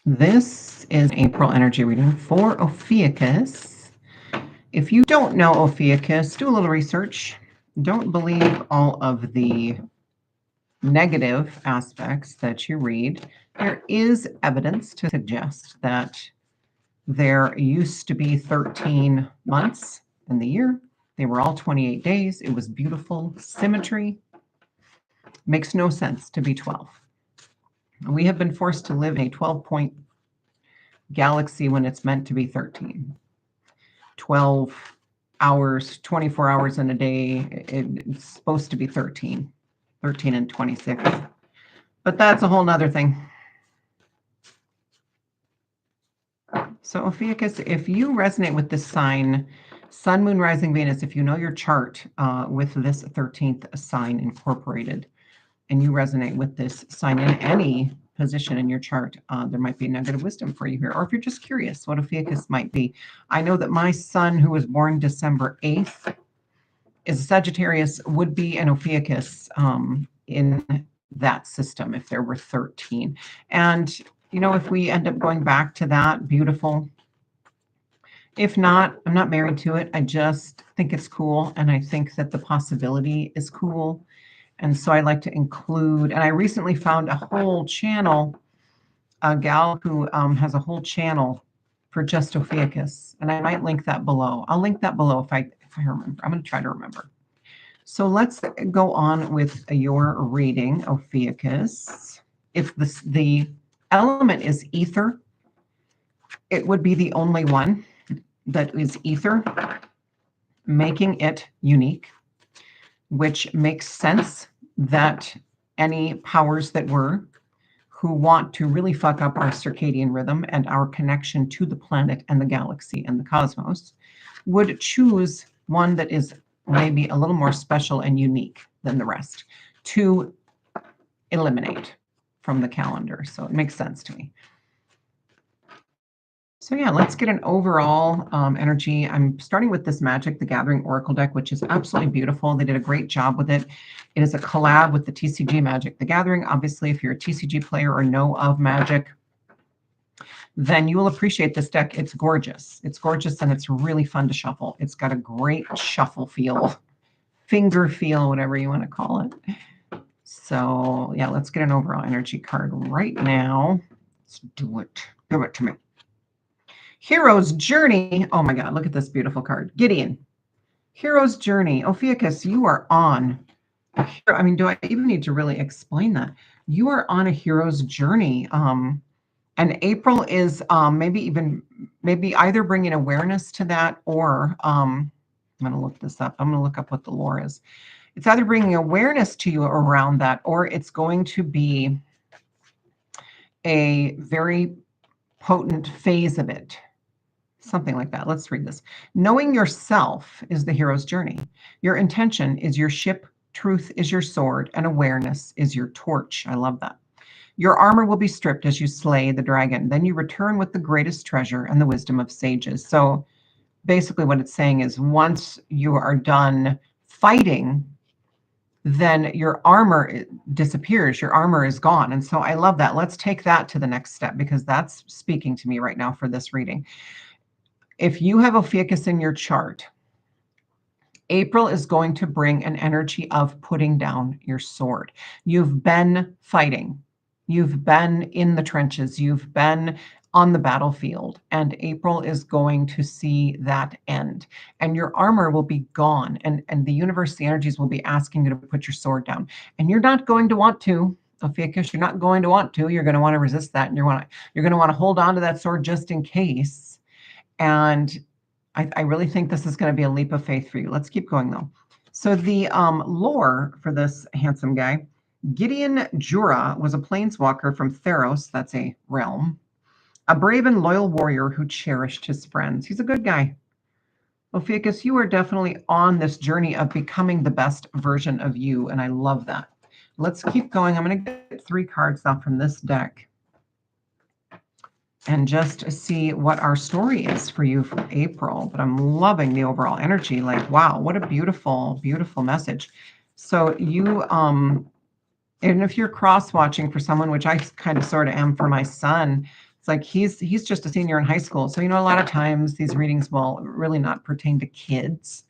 This is April energy reading for Ophiuchus. If you don't know Ophiuchus, do a little research. Don't believe all of the negative aspects that you read. There is evidence to suggest that there used to be 13 months in the year. They were all 28 days. It was beautiful symmetry. Makes no sense to be 12. We have been forced to live in a 12-point galaxy when it's meant to be 13. 12 hours, 24 hours in a day. It's supposed to be 13 and 26. But that's a whole nother thing. So Ophiuchus, if you resonate with this sign, Sun, Moon, Rising, Venus, if you know your chart with this 13th sign incorporated, and you resonate with this sign in any position in your chart, there might be negative wisdom for you here. Or if you're just curious what Ophiuchus might be. I know that my son, who was born December 8th, is a Sagittarius, would be an Ophiuchus in that system if there were 13. And, you know, if we end up going back to that, beautiful. If not, I'm not married to it. I just think it's cool. And I think that the possibility is cool. And so I like to include, and I recently found a whole channel, a gal who has a whole channel for just Ophiuchus. And I might link that below. I'll link that below if I remember. I'm going to try to remember. So let's go on with your reading, Ophiuchus. If the element is ether, it would be the only one that is ether, making it unique, which makes sense that any powers that were who want to really fuck up our circadian rhythm and our connection to the planet and the galaxy and the cosmos would choose one that is maybe a little more special and unique than the rest to eliminate from the calendar. So it makes sense to me. So yeah, let's get an overall energy. I'm starting with this Magic the Gathering Oracle deck, which is absolutely beautiful. They did a great job with it. It is a collab with the TCG Magic the Gathering. Obviously, if you're a TCG player or know of Magic, then you will appreciate this deck. It's gorgeous. It's gorgeous, and it's really fun to shuffle. It's got a great shuffle feel, finger feel, whatever you want to call it. So yeah, let's get an overall energy card right now. Let's do it. Give it to me. Hero's Journey. Oh my God, look at this beautiful card. Gideon. Hero's Journey. Ophiuchus, you are on. I mean, do I even need to really explain that? You are on a hero's journey. And April is maybe either bringing awareness to that or I'm going to look this up. I'm going to look up what the lore is. It's either bringing awareness to you around that, or it's going to be a very potent phase of it. Something like that. Let's read this. Knowing yourself is the hero's journey. Your intention is your ship, truth is your sword, and awareness is your torch. I love that. Your armor will be stripped as you slay the dragon. Then you return with the greatest treasure and the wisdom of sages. So basically what it's saying is once you are done fighting, then your armor disappears. Your armor is gone. And so I love that. Let's take that to the next step because that's speaking to me right now for this reading. If you have Ophiuchus in your chart, April is going to bring an energy of putting down your sword. You've been fighting. You've been in the trenches. You've been on the battlefield. And April is going to see that end. And your armor will be gone. And the universe, the energies will be asking you to put your sword down. And you're not going to want to. Ophiuchus, you're not going to want to. You're going to want to resist that. And you're going to want to hold on to that sword just in case. And I really think this is going to be a leap of faith for you. Let's keep going, though. So the lore for this handsome guy, Gideon Jura was a planeswalker from Theros, that's a realm, a brave and loyal warrior who cherished his friends. He's a good guy. Ophiuchus, you are definitely on this journey of becoming the best version of you, and I love that. Let's keep going. I'm going to get 3 cards now from this deck and just see what our story is for you for April. But I'm loving the overall energy. Like, wow, what a beautiful, beautiful message. So you, and if you're cross-watching for someone, which I kind of sort of am for my son, It's like he's just a senior in high school. So, a lot of times these readings will really not pertain to kids,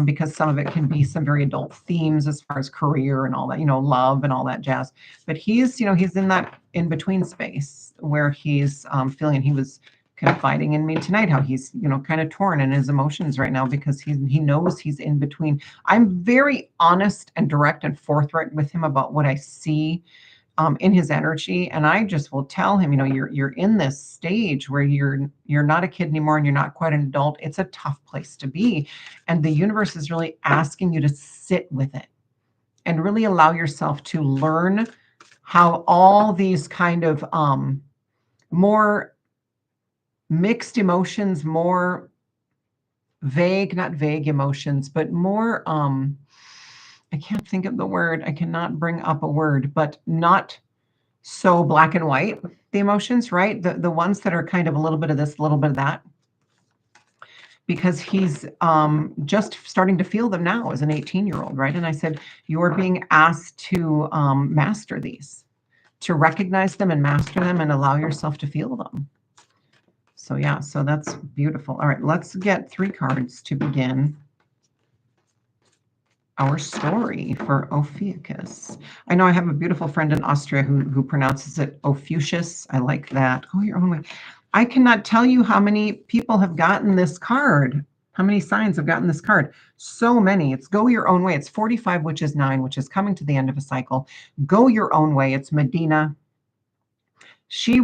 because some of it can be some very adult themes as far as career and all that, love and all that jazz. But he's in that in between space where he's feeling, he was confiding in me tonight how he's, kind of torn in his emotions right now because he knows he's in between. I'm very honest and direct and forthright with him about what I see in his energy, and I just will tell him, you're in this stage where you're not a kid anymore and you're not quite an adult. It's a tough place to be, and the universe is really asking you to sit with it and really allow yourself to learn how all these kind of more mixed emotions, more vague, not vague emotions, but more I can't think of the word. I cannot bring up a word, but not so black and white, the emotions, right? The ones that are kind of a little bit of this, a little bit of that, because he's just starting to feel them now as an 18-year-old, right? And I said, you are being asked to master these, to recognize them and master them and allow yourself to feel them. So yeah, so that's beautiful. All right, let's get 3 cards to begin our story for Ophiuchus. I know I have a beautiful friend in Austria who pronounces it OPHIUCHUS. I like that. Go your own way. I cannot tell you how many people have gotten this card. How many signs have gotten this card? So many. It's go your own way. It's 45, which is 9, which is coming to the end of a cycle. Go your own way. It's Medina. She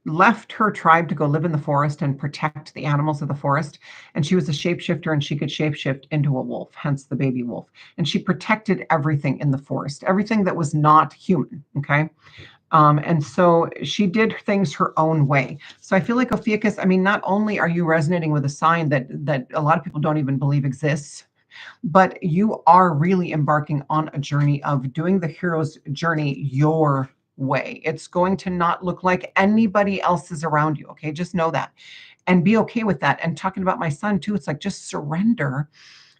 left her tribe to go live in the forest and protect the animals of the forest. And she was a shapeshifter, and she could shapeshift into a wolf, hence the baby wolf. And she protected everything in the forest, everything that was not human. Okay. And so she did things her own way. So I feel like Ophiuchus, not only are you resonating with a sign that a lot of people don't even believe exists, but you are really embarking on a journey of doing the hero's journey your way. It's going to not look like anybody else's around you. Okay. Just know that and be okay with that. And talking about my son too, it's like just surrender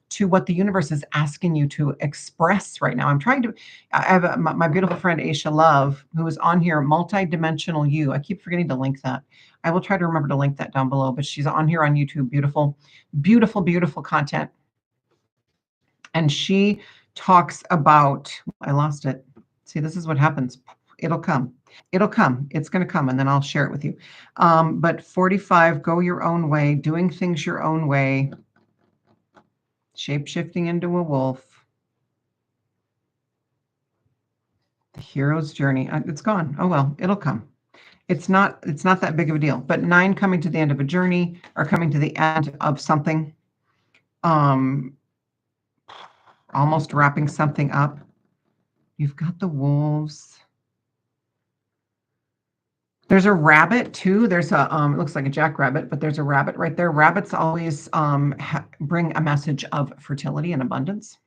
to what the universe is asking you to express right now. I have my beautiful friend Aisha Love, who is on here, Multidimensional You. I keep forgetting to link that. I will try to remember to link that down below, but she's on here on YouTube. Beautiful, beautiful, beautiful content. And she talks about, I lost it. See, this is what happens. It'll come. It'll come. It's going to come, and then I'll share it with you. But 45, go your own way, doing things your own way, shape-shifting into a wolf. The hero's journey. It's gone. Oh, well, it'll come. It's not that big of a deal. But 9 coming to the end of a journey or coming to the end of something. Almost wrapping something up. You've got the wolves. There's a rabbit too. There's a it looks like a jackrabbit, but there's a rabbit right there. Rabbits always bring a message of fertility and abundance.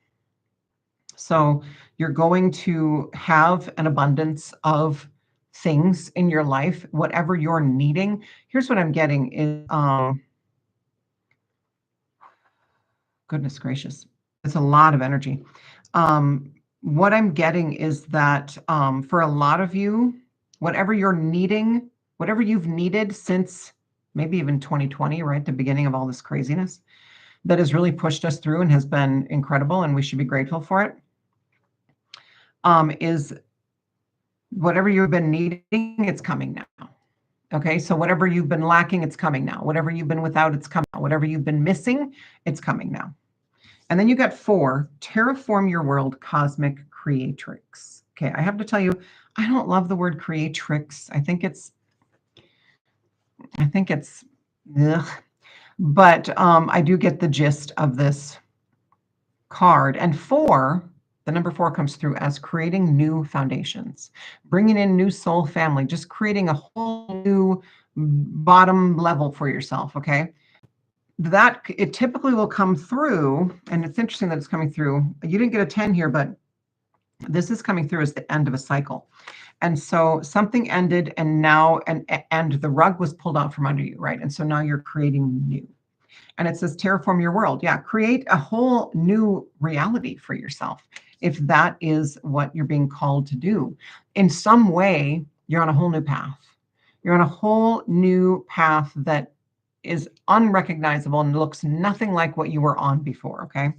So you're going to have an abundance of things in your life, whatever you're needing. Here's what I'm getting is goodness gracious. It's a lot of energy. What I'm getting is that for a lot of you, whatever you're needing, whatever you've needed since maybe even 2020, right? The beginning of all this craziness that has really pushed us through and has been incredible, and we should be grateful for it, is whatever you've been needing, it's coming now. Okay, so whatever you've been lacking, it's coming now. Whatever you've been without, it's coming now. Whatever you've been missing, it's coming now. And then you got 4, terraform your world, cosmic creatrix. Okay, I have to tell you, I don't love the word creatrix. I think it's, ugh. But I do get the gist of this card. And 4, the number 4 comes through as creating new foundations, bringing in new soul family, just creating a whole new bottom level for yourself, okay? That it typically will come through, and it's interesting that it's coming through. You didn't get a 10 here, but this is coming through as the end of a cycle. And so something ended, and now, and the rug was pulled out from under you, right? And so now you're creating new. And it says terraform your world. Yeah, create a whole new reality for yourself, if that is what you're being called to do. In some way, You're on a whole new path. You're on a whole new path that is unrecognizable and looks nothing like what you were on before, okay?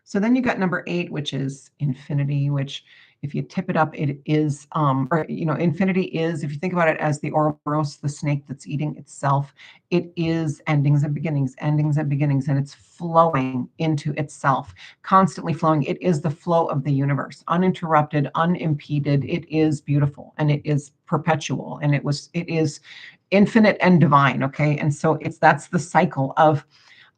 So then you got number 8, which is infinity, which if you tip it up, it is, infinity is, if you think about it as the Ouroboros, the snake that's eating itself, it is endings and beginnings, and it's flowing into itself, constantly flowing. It is the flow of the universe, uninterrupted, unimpeded. It is beautiful, and it is perpetual, and it is infinite and divine, okay? And so that's the cycle of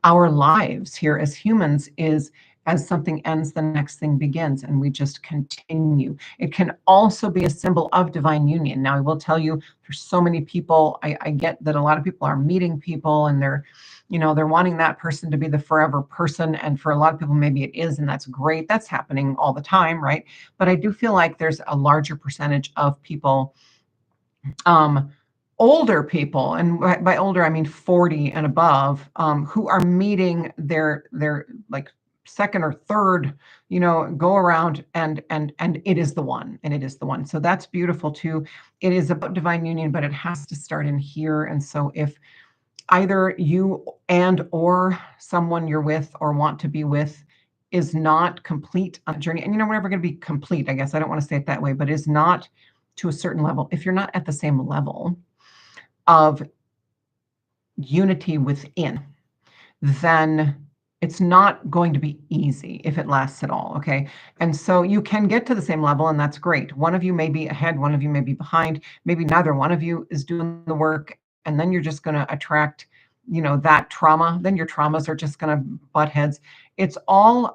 our lives here as humans, is as something ends, the next thing begins, and we just continue. It can also be a symbol of divine union. Now, I will tell you, there's so many people, I get that a lot of people are meeting people and they're wanting that person to be the forever person. And for a lot of people, maybe it is, and that's great. That's happening all the time, right? But I do feel like there's a larger percentage of people, older people, and by older I mean 40 and above, who are meeting their like second or third, go around, and it is the one, and it is the one. So that's beautiful too. It is about divine union, but it has to start in here. And so if either you and or someone you're with or want to be with is not complete on a journey, and we're never going to be complete, I guess I don't want to say it that way, but is not to a certain level, if you're not at the same level of unity within, then it's not going to be easy if it lasts at all, okay? And so you can get to the same level, and that's great. One of you may be ahead, one of you may be behind, maybe neither one of you is doing the work, and then you're just going to attract, that trauma. Then your traumas are just going to butt heads. It's all,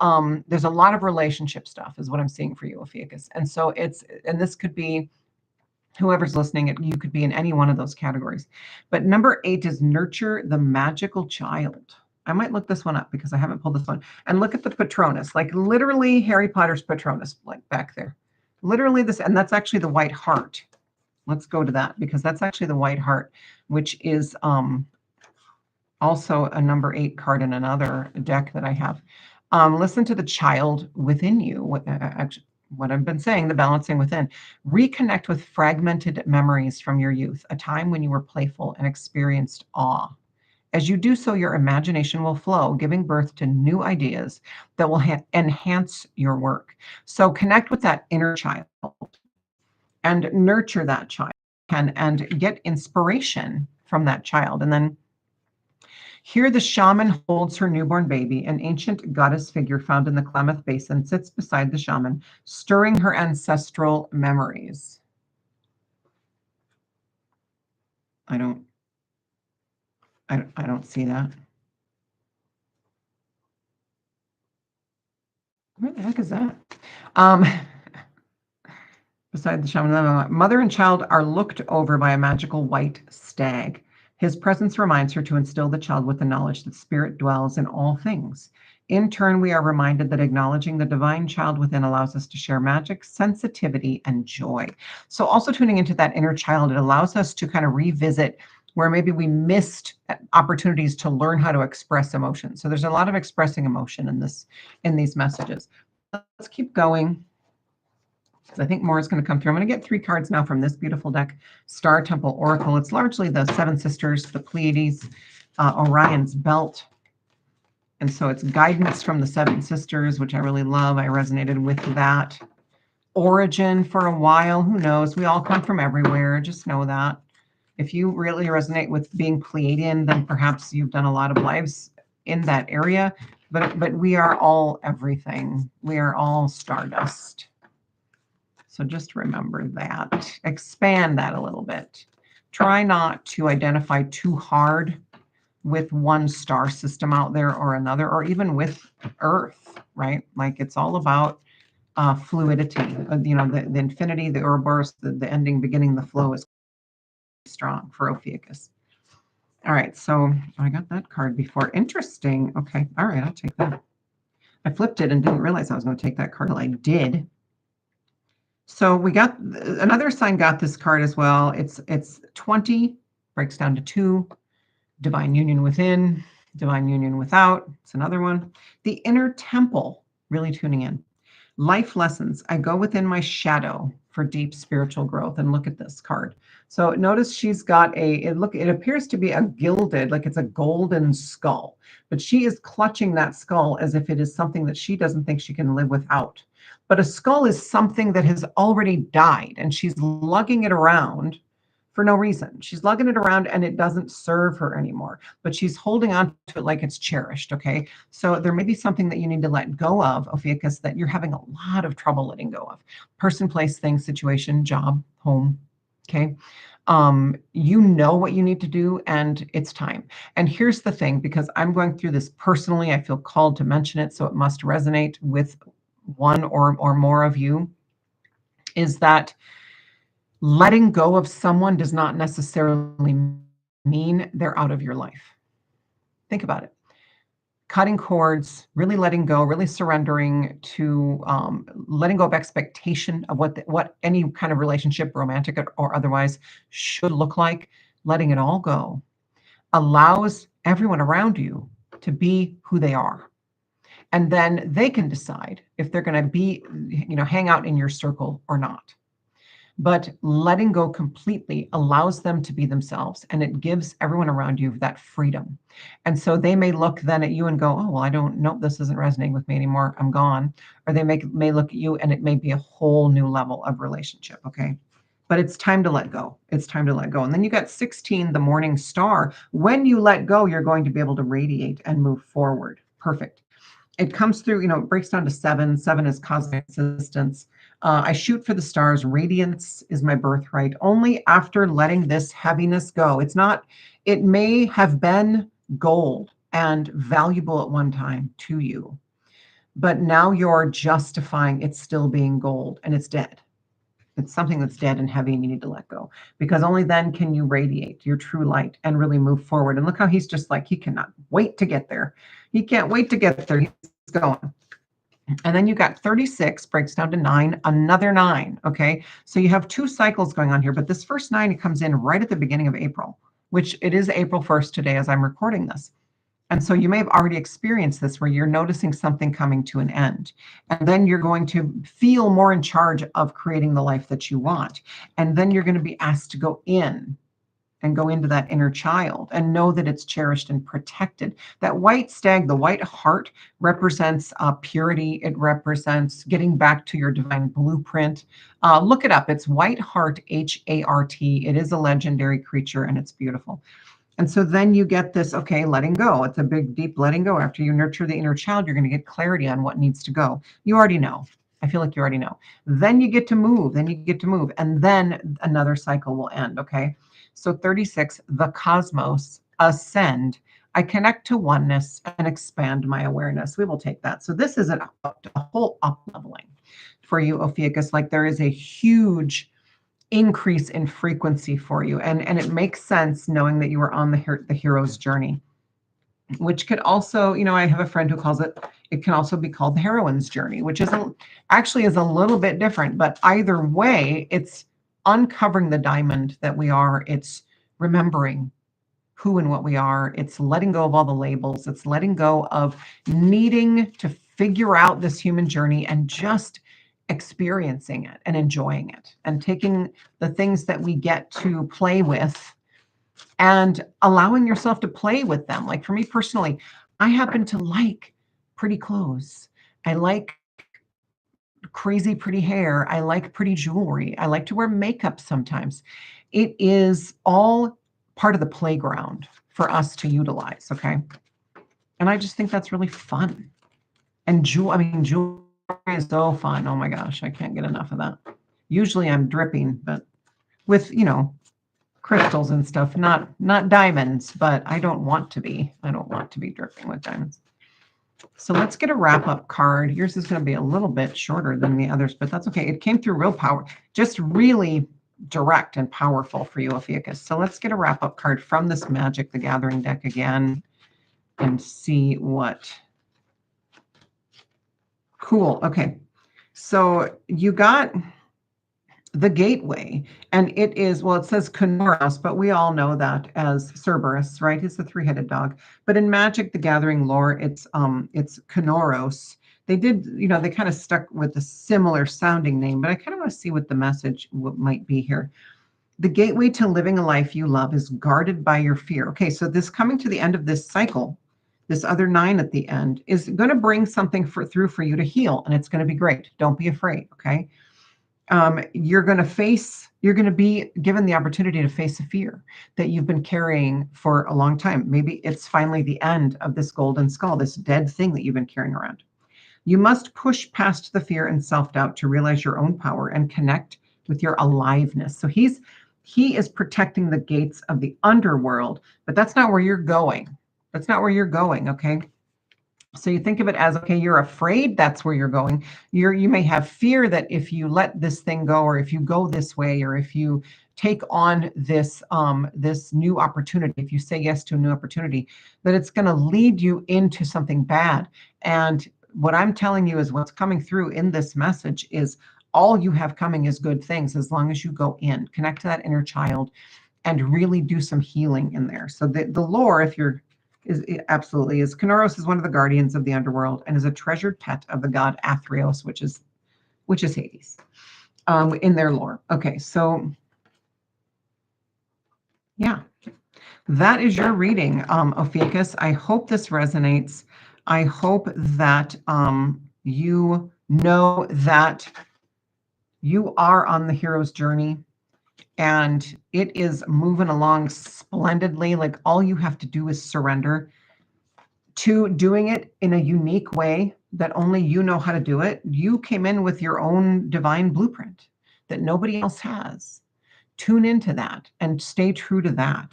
there's a lot of relationship stuff is what I'm seeing for you, Ophiuchus. And so and this could be, whoever's listening, you could be in any one of those categories. But number 8 is nurture the magical child. I might look this one up because I haven't pulled this one. And look at the Patronus, like literally Harry Potter's Patronus, like back there. Literally this, and that's actually the white heart. Let's go to that because that's actually the white heart, which is also a number 8 card in another deck that I have. Listen to the child within you. What I've been saying, the balancing within. Reconnect with fragmented memories from your youth, a time when you were playful and experienced awe. As you do so, your imagination will flow, giving birth to new ideas that will enhance your work. So connect with that inner child and nurture that child, and get inspiration from that child. And then here the shaman holds her newborn baby. An ancient goddess figure found in the Klamath Basin sits beside the shaman, stirring her ancestral memories. I don't see that. Where the heck is that? Beside the shaman, mother and child are looked over by a magical white stag. His presence reminds her to instill the child with the knowledge that spirit dwells in all things. In turn, we are reminded that acknowledging the divine child within allows us to share magic, sensitivity, and joy. So also tuning into that inner child, it allows us to kind of revisit where maybe we missed opportunities to learn how to express emotion. So there's a lot of expressing emotion in these messages. Let's keep going, because I think more is going to come through. I'm going to get 3 cards now from this beautiful deck, Star Temple Oracle. It's largely the 7 sisters, the Pleiades, Orion's belt. And so it's guidance from the 7 sisters, which I really love. I resonated with that. Origin for a while. Who knows? We all come from everywhere. Just know that. If you really resonate with being Pleiadian, then perhaps you've done a lot of lives in that area. But we are all everything. We are all stardust. So just remember that. Expand that a little bit. Try not to identify too hard with one star system out there or another, or even with Earth, right? Like it's all about fluidity. The infinity, the Ouroboros, the ending, beginning, the flow is strong for Ophiuchus. All right, so I got that card before. Interesting. Okay, all right, I'll take that. I flipped it and didn't realize I was going to take that card till I did. So we got another sign got this card as well. It's 20, breaks down to 2. Divine union within, divine union without. It's another one. The inner temple, really tuning in. Life lessons. I go within my shadow for deep spiritual growth. And look at this card. So notice she's got it appears to be a gilded, like it's a golden skull, but she is clutching that skull as if it is something that she doesn't think she can live without. But a skull is something that has already died, and she's lugging it around for no reason. She's lugging it around and it doesn't serve her anymore, but she's holding on to it like it's cherished. Okay. So there may be something that you need to let go of, Ophiuchus, that you're having a lot of trouble letting go of. Person, place, thing, situation, job, home. Okay. You know what you need to do, and it's time. And here's the thing, because I'm going through this personally, I feel called to mention it, so it must resonate with one or more of you, is that letting go of someone does not necessarily mean they're out of your life. Think about it. Cutting cords, really letting go, really surrendering to letting go of expectation of what any kind of relationship, romantic or otherwise, should look like. Letting it all go allows everyone around you to be who they are. And then they can decide if they're going to be, hang out in your circle or not. But letting go completely allows them to be themselves, and it gives everyone around you that freedom. And so they may look then at you and go, oh, well, I don't know, this isn't resonating with me anymore, I'm gone. Or they may look at you and it may be a whole new level of relationship. Okay. But it's time to let go. It's time to let go. And then you got 16, the morning star. When you let go, you're going to be able to radiate and move forward. Perfect. It comes through, it breaks down to 7. 7 is cosmic existence. I shoot for the stars. Radiance is my birthright. Only after letting this heaviness go. It may have been gold and valuable at one time to you, but now you're justifying it still being gold, and it's dead. It's something that's dead and heavy, and you need to let go, because only then can you radiate your true light and really move forward. And look how he's just like, he cannot wait to get there. He can't wait to get there. He's going. And then you got 36, breaks down to 9, another 9. Okay. So you have 2 cycles going on here, but this first 9, it comes in right at the beginning of April, which it is April 1st today as I'm recording this. And so you may have already experienced this, where you're noticing something coming to an end. And then you're going to feel more in charge of creating the life that you want. And then you're going to be asked to go into that inner child and know that it's cherished and protected. That white stag, the white heart, represents purity. It represents getting back to your divine blueprint. Look it up. It's white heart, H-A-R-T. It is a legendary creature, and it's beautiful. And so then you get this, okay, letting go. It's a big, deep letting go. After you nurture the inner child, you're going to get clarity on what needs to go. You already know. I feel like you already know. Then you get to move. And then another cycle will end, okay? So 36, the cosmos, ascend. I connect to oneness and expand my awareness. We will take that. So this is a whole up-leveling for you, Ophiuchus. Like, there is a huge increase in frequency for you. And it makes sense knowing that you are on the hero's journey, which could also, I have a friend who calls it can also be called the heroine's journey, which actually is a little bit different. But either way, it's uncovering the diamond that we are. It's remembering who and what we are. It's letting go of all the labels. It's letting go of needing to figure out this human journey and just experiencing it and enjoying it, and taking the things that we get to play with and allowing yourself to play with them. Like, for me personally, I happen to like pretty clothes. I like crazy pretty hair. I like pretty jewelry. I like to wear makeup sometimes. It is all part of the playground for us to utilize. Okay. And I just think that's really fun. And jewelry is so fun. Oh my gosh, I can't get enough of that. Usually I'm dripping, but with, crystals and stuff, not diamonds, but I don't want to be dripping with diamonds. So let's get a wrap-up card. Yours is going to be a little bit shorter than the others, but that's okay. It came through real power, just really direct and powerful for you, Ophiuchus. So let's get a wrap-up card from this Magic the Gathering deck again and see what. Cool. Okay. So you got the gateway, and it is, well, it says Kenoros, but we all know that as Cerberus, right? It's the 3-headed dog. But in Magic the Gathering lore, it's Kenoros. They did, they kind of stuck with a similar sounding name, but I kind of want to see what the message might be here. The gateway to living a life you love is guarded by your fear. Okay, so this coming to the end of this cycle, this other 9 at the end, is going to bring something through for you to heal, and it's going to be great. Don't be afraid, okay? You're going to be given the opportunity to face a fear that you've been carrying for a long time. Maybe it's finally the end of this golden skull, this dead thing that you've been carrying around. You must push past the fear and self-doubt to realize your own power and connect with your aliveness. So he is protecting the gates of the underworld, but that's not where you're going. That's not where you're going, okay? So you think of it as, okay, you're afraid, that's where you're going. You may have fear that if you let this thing go, or if you go this way, or if you take on this this new opportunity, if you say yes to a new opportunity, that it's going to lead you into something bad. And what I'm telling you is what's coming through in this message is all you have coming is good things, as long as you go in, connect to that inner child, and really do some healing in there. So the lore, if you're absolutely is Kenoros is one of the guardians of the underworld and is a treasured pet of the god Athreos, which is Hades, in their lore. Okay, so yeah, that is your reading, Ophiuchus. I hope this resonates. I hope that you know that you are on the hero's journey, and it is moving along splendidly. Like, all you have to do is surrender to doing it in a unique way that only you know how to do it. You came in with your own divine blueprint that nobody else has. Tune into that and stay true to that.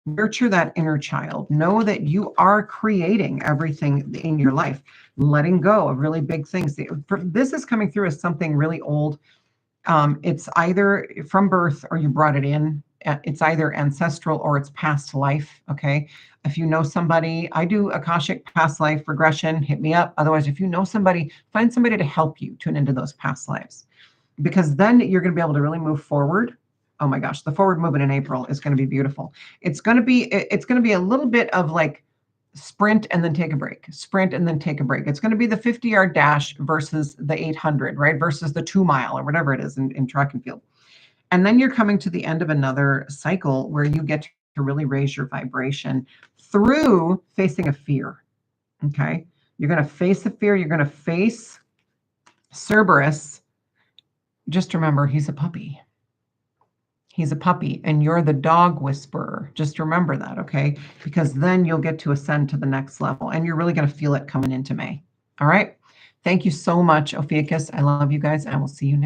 Nurture that inner child. Know that you are creating everything in your life, letting go of really big things. This is coming through as something really old. It's either from birth or you brought it in. It's either ancestral or it's past life, okay? If you know somebody, I do Akashic past life regression, hit me up. Otherwise, if you know somebody, find somebody to help you tune into those past lives, because then you're going to be able to really move forward. Oh my gosh, the forward movement in April is going to be beautiful. It's going to be a little bit of like sprint and then take a break, sprint and then take a break. It's going to be the 50-yard dash versus the 800, right? Versus the 2 mile or whatever it is in track and field. And then you're coming to the end of another cycle where you get to really raise your vibration through facing a fear. Okay. You're going to face a fear. You're going to face Cerberus. Just remember, he's a puppy. He's a puppy, and you're the dog whisperer. Just remember that, okay? Because then you'll get to ascend to the next level, and you're really going to feel it coming into May. All right? Thank you so much, Ophiuchus. I love you guys, and we'll see you next.